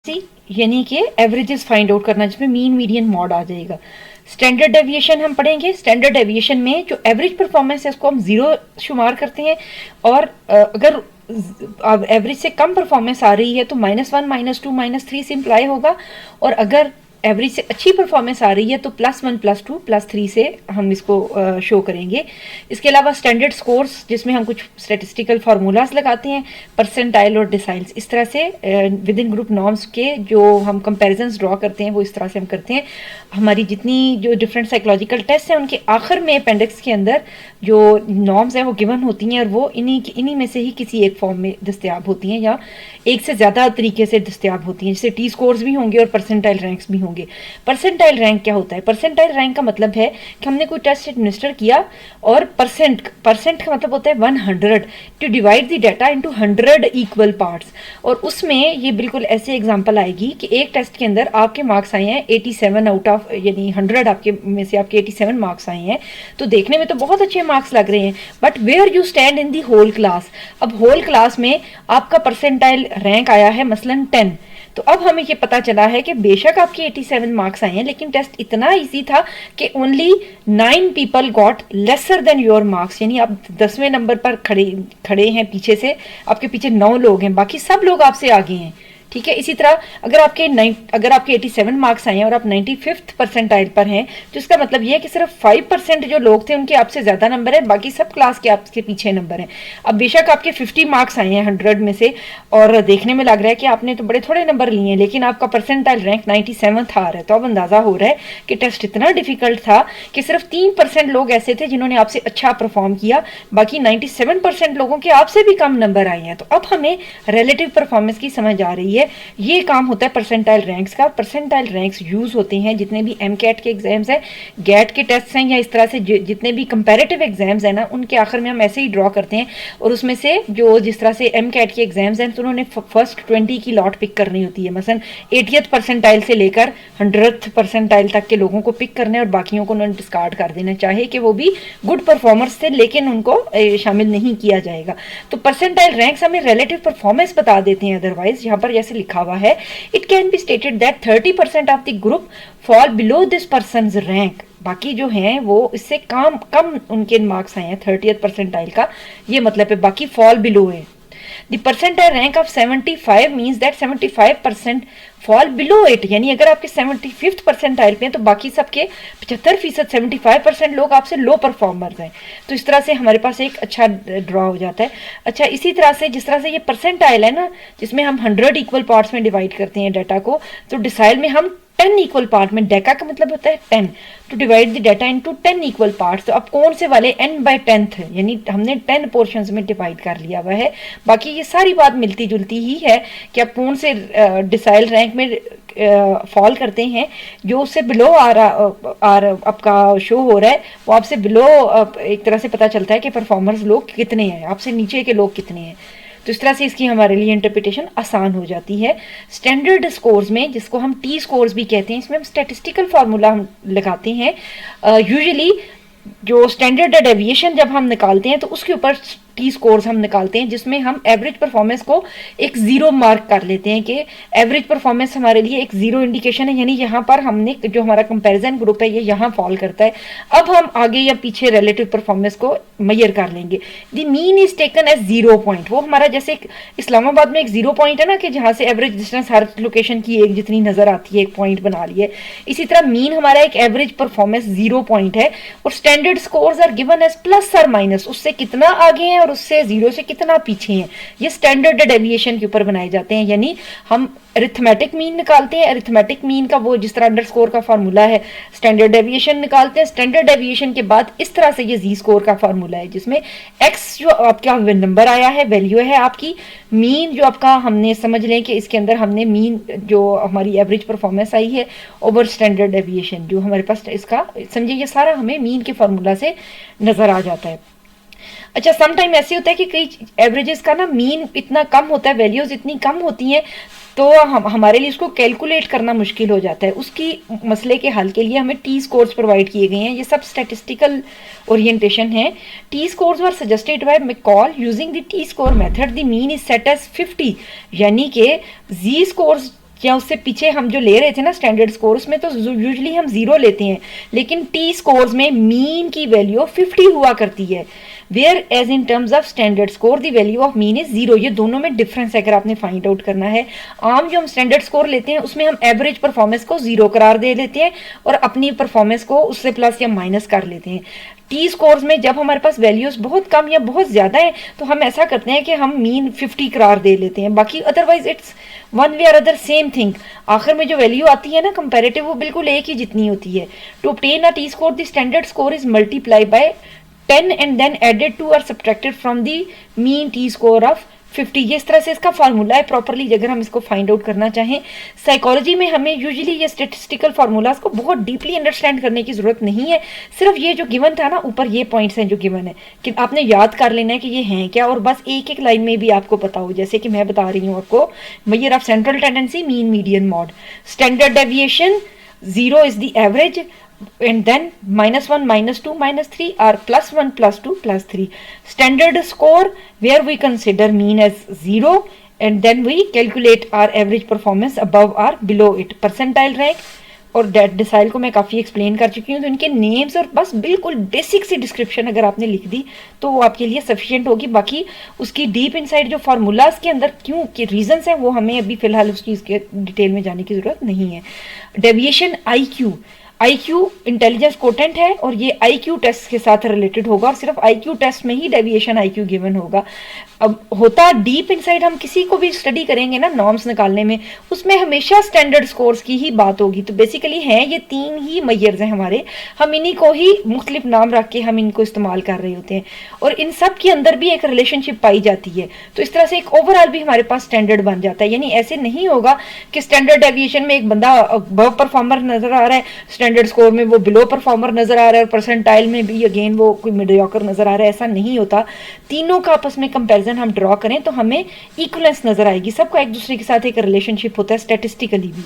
यानी कि averages find out करना, जिसमें मीन मीडियन मॉड आ जाएगा। स्टैंडर्ड डेविएशन हम पढ़ेंगे। स्टैंडर्ड डेविएशन में जो एवरेज परफॉर्मेंस है उसको हम जीरो शुमार करते हैं, और अगर एवरेज से कम परफॉर्मेंस आ रही है तो -1 -2 -3 से इम्प्लाई होगा, और अगर एवरेज से अच्छी परफॉर्मेंस आ रही है तो +1 +2 +3 से हम इसको शो करेंगे। इसके अलावा स्टैंडर्ड स्कोर्स, जिसमें हम कुछ स्टेटिस्टिकल फार्मूलाज लगाते हैं, परसेंटाइल और डिसाइल्स, इस तरह से विद इन ग्रुप नॉर्म्स के जो हम कंपैरिजंस ड्रॉ करते हैं वो इस तरह से हम करते हैं। हमारी जितनी जो डिफरेंट साइकोलॉजिकल टेस्ट हैं उनके आखिर में अपेंडिक्स के अंदर जो नॉर्म्स हैं वो गिवन होती हैं, और वो इन्हीं में से ही किसी एक फॉर्म में दस्तियाब होती हैं या एक से ज़्यादा तरीके से दस्तियाब होती हैं, जैसे टी स्कोर्स भी होंगे और परसेंटाइल रैंक्स भी होंगे। परसेंटाइल रैंक क्या होता है? परसेंटाइल रैंक का मतलब है कि हमने कोई टेस्ट एडमिनिस्टर किया और परसेंट का मतलब होता है 100 to divide the data into 100 equal parts, और उसमें ये बिल्कुल ऐसे एग्जांपल आएगी कि एक टेस्ट के अंदर आपके मार्क्स आए हैं 87 आउट ऑफ, यानी 100 आपके में से आपके 87 मार्क्स आए हैं, तो देखने में तो बहुत अच्छे मार्क्स लग रहे हैं, but where you stand in the whole class. अब होल क्लास में आपका परसेंटाइल रैंक आया है मसलन 10, तो अब हमें ये पता चला है कि बेशक आपके 87 मार्क्स आए हैं, लेकिन टेस्ट इतना इजी था कि only 9 people got lesser than your marks, यानी आप 10वें नंबर पर खड़े हैं, पीछे से आपके पीछे 9 लोग हैं, बाकी सब लोग आपसे आगे हैं। ठीक है, इसी तरह अगर आपके 87 मार्क्स आए हैं और आप 95th परसेंटाइल पर हैं, तो इसका मतलब ये है कि सिर्फ 5% जो लोग थे उनके आपसे ज्यादा नंबर है, बाकी सब क्लास के आपके पीछे नंबर हैं। अब बेशक आपके 50 मार्क्स आए हैं 100 में से, और देखने में लग रहा है कि आपने तो बड़े थोड़े नंबर लिए हैं, लेकिन आपका परसेंटाइल रैंक 97th आ रहा है, तो अब अंदाजा हो रहा है कि टेस्ट इतना डिफिकल्ट था कि सिर्फ 3% लोग ऐसे थे जिन्होंने आपसे अच्छा परफॉर्म किया, बाकी 97% लोगों के आपसे भी कम नंबर आए हैं। तो अब हमें रिलेटिव परफॉर्मेंस की समझ आ रही है। ये काम होता है परसेंटाइल रैंक्स का। परसेंटाइल रैंक्स यूज होते हैं जितने भी एमकैट के एग्जाम्स हैं, गैट के टेस्ट हैं, या इस तरह से जितने भी कंपैरेटिव एग्जाम्स हैं ना, उनके आखिर में हम ऐसे ही ड्रॉ करते हैं, और उसमें से जो जिस तरह से एमकैट के एग्जाम्स हैं तो उन्होंने फर्स्ट 20 की लॉट पिक करनी होती है, मसलन 80th परसेंटाइल से लेकर 100th परसेंटाइल तक के लोगों को पिक करने और बाकियों को उन्होंने डिस्कार्ड कर देना, चाहे कि वो भी गुड परफॉर्मर्स थे, लेकिन उनको शामिल नहीं किया जाएगा। तो परसेंटाइल रैंक्स हमें रिलेटिव परफॉर्मेंस बता देते हैं। अदरवाइज यहाँ पर जैसे लिखा हुआ है, it can be stated that 30% of the group fall below this persons rank, बाकी जो हैं वो इससे कम उनके मार्क्स आए हैं 30th परसेंटाइल का, ये मतलब है बाकी फॉल बिलो है। The percentile rank of 75 means that 75% fall below it, यानी अगर आपके 75th परसेंटाइल पे हैं तो बाकी सबके 75%, 75% लोग आपसे लो परफॉर्मर्स हैं। तो इस तरह से हमारे पास एक अच्छा ड्रॉ हो जाता है। अच्छा, इसी तरह से जिस तरह से ये परसेंटाइल है ना, जिसमें हम 100 इक्वल पार्ट्स में डिवाइड करते हैं डाटा को, तो डिसाइल में हम 10 इक्वल पार्ट में, डेका का मतलब होता है 10, to divide the data into 10 equal parts. तो अब कौन से वाले n/10th, यानी हमने 10 पोर्शंस में डिवाइड कर लिया हुआ है। बाकी ये सारी बात मिलती जुलती ही है कि आप कौन से डिसाइल रैंक में फॉल करते हैं। जो उससे बिलो आ रहा आपका शो हो रहा है, वो आपसे बिलो एक तरह से पता चलता है कि परफॉर्मर्स लोग कितने हैं, आपसे नीचे के लोग कितने हैं। तो इस तरह से इसकी हमारे लिए इंटरप्रिटेशन आसान हो जाती है। स्टैंडर्ड स्कोर्स में, जिसको हम टी स्कोर्स भी कहते हैं, इसमें हम स्टैटिस्टिकल फार्मूला हम लगाते हैं। यूजुअली जो स्टैंडर्ड डेविएशन जब हम निकालते हैं तो उसके ऊपर टी स्कोर्स हम निकालते हैं, जिसमें हम एवरेज परफॉर्मेंस को एक 0 मार्क कर लेते हैं कि एवरेज परफॉर्मेंस हमारे लिए एक 0 इंडिकेशन है, यानी यहाँ पर हमने जो हमारा कंपैरिजन ग्रुप है ये यहाँ फॉल करता है। अब हम आगे या पीछे रिलेटिव परफॉर्मेंस को मेजर कर लेंगे। The mean is taken as 0 point. वो हमारा जैसे इस्लामाबाद में एक 0 पॉइंट है ना, कि जहाँ से एवरेज डिस्टेंस हर लोकेशन की एक जितनी नजर आती है, एक पॉइंट बना लिए, इसी तरह मीन हमारा एक एवरेज परफॉर्मेंस 0 पॉइंट है। और standard scores are given as plus और माइनस, उससे कितना आगे हैं और उससे 0 से कितना पीछे हैं, ये स्टैंडर्ड डेविएशन के ऊपर बनाए जाते हैं। यानी हम अरिथमेटिक मीन निकालते हैं, अरिथमेटिक मीन का वो जिस तरह अंडरस्कोर का फार्मूला है, स्टैंडर्ड डेविएशन निकालते हैं, स्टैंडर्ड डेविएशन के बाद इस तरह से ये जी स्कोर का फार्मूला है, जिसमें एक्स जो आपका नंबर आया है, वैल्यू है आपकी, मीन जो आपका हमने समझ लें कि इसके अंदर हमने मीन जो हमारी एवरेज परफॉर्मेंस आई है ओवर स्टैंडर्ड डेविएशन, जो हमारे पास इसका समझिए ये सारा हमें मीन के फार्मूला से नजर आ जाता है। अच्छा, सम टाइम ऐसे होता है कि कई एवरेजेस का ना मीन इतना कम होता है, वैल्यूज इतनी कम होती हैं, तो हमारे लिए उसको कैलकुलेट करना मुश्किल हो जाता है। उसकी मसले के हल के लिए हमें टी स्कोर्स प्रोवाइड किए गए हैं। ये सब स्टैटिस्टिकल ओरिएंटेशन है। T scores were suggested by McCall using the T score method. The mean is set as 50, यानी कि जी स्कोर्स या उससे पीछे हम जो ले रहे थे ना स्टैंडर्ड स्कोर, उसमें तो यूजुअली हम 0 लेते हैं, लेकिन टी स्कोर्स में मीन की वैल्यू 50 हुआ करती है, whereas in terms of standard score the value of mean is 0। ये दोनों में डिफरेंस है अगर आपने फाइंड आउट करना है। आम जो हम स्टैंडर्ड स्कोर लेते हैं उसमें हम एवरेज परफॉर्मेंस को 0 करार दे लेते हैं और अपनी परफॉर्मेंस को उससे प्लस या माइनस कर लेते हैं। टी स्कोर्स में जब हमारे पास वैल्यूज बहुत कम या बहुत ज्यादा है तो हम ऐसा करते हैं कि हम मीन 50 करार दे लेते हैं, बाकी अदरवाइज इट्स वन वे और अदर सेम थिंग। आखिर में जो वैल्यू आती है ना कंपैरेटिव, वो बिल्कुल एक ही जितनी होती है। To obtain a T score the standard score is multiply by 10 and then added to or subtracted from the mean t score of 50। ये इस तरह से इसका फार्मूला है प्रॉपरली अगर हम इसको फाइंड आउट करना चाहें। साइकोलॉजी में हमें यूजुअली ये स्टेटिस्टिकल फार्मूलाज को बहुत डीपली अंडरस्टैंड करने की जरूरत नहीं है, सिर्फ ये जो गिवन था ना ऊपर ये पॉइंट्स हैं जो गिवन है कि आपने याद कर लेना है कि ये हैं क्या, और बस एक एक लाइन में भी आपको पता हो। जैसे कि मैं बता रही हूँ आपको, measure of central tendency, mean, median, mod. Standard deviation 0 is the average, and then -1, -2, -3 or +1, +2, +3. Standard score where we consider mean as 0 and then we calculate our average performance above or below it. Percentile rank और डेसिल को मैं काफ़ी explain कर चुकी हूँ, तो इनके names और बस बिल्कुल बेसिक सी डिस्क्रिप्शन अगर आपने लिख दी तो वो आपके लिए सफिशिएंट होगी। बाकी उसकी डीप इनसाइड जो फार्मूलाज के अंदर क्यों के रीजंस हैं वो हमें अभी फिलहाल उस चीज़ के डिटेल में जाने की ज़रूरत नहीं है। डेविएशन IQ इंटेलिजेंस कोटेंट है और ये IQ टेस्ट के साथ रिलेटेड होगा और सिर्फ IQ टेस्ट में ही डेविएशन IQ गिवन होगा। अब होता डीप इनसाइड हम किसी को भी स्टडी करेंगे ना नॉर्म्स निकालने में, उसमें हमेशा स्टैंडर्ड स्कोर्स की ही बात होगी। तो बेसिकली हैं ये 3 ही मेजर्स हैं हमारे, हम इन्हीं को ही मुख्तलिफ नाम रख के हम इनको इस्तेमाल कर रहे होते हैं और इन सब के अंदर भी एक रिलेशनशिप पाई जाती है। तो इस तरह से एक ओवरऑल भी हमारे पास स्टैंडर्ड बन जाता है। यानी ऐसे नहीं होगा कि स्टैंडर्ड डेविएशन में एक बंदा अबव परफॉर्मर नजर आ रहा है, स्टैंडर्ड स्कोर में वो बिलो परफॉर्मर नजर आ रहा है और परसेंटाइल में भी अगेन वो कोई मीडियोकर नजर आ रहा है। ऐसा नहीं होता। तीनों का आपस में कंपैरिजन हम ड्रॉ करें तो हमें इक्वलेंस नजर आएगी, सबका एक दूसरे के साथ एक रिलेशनशिप होता है स्टैटिस्टिकली भी।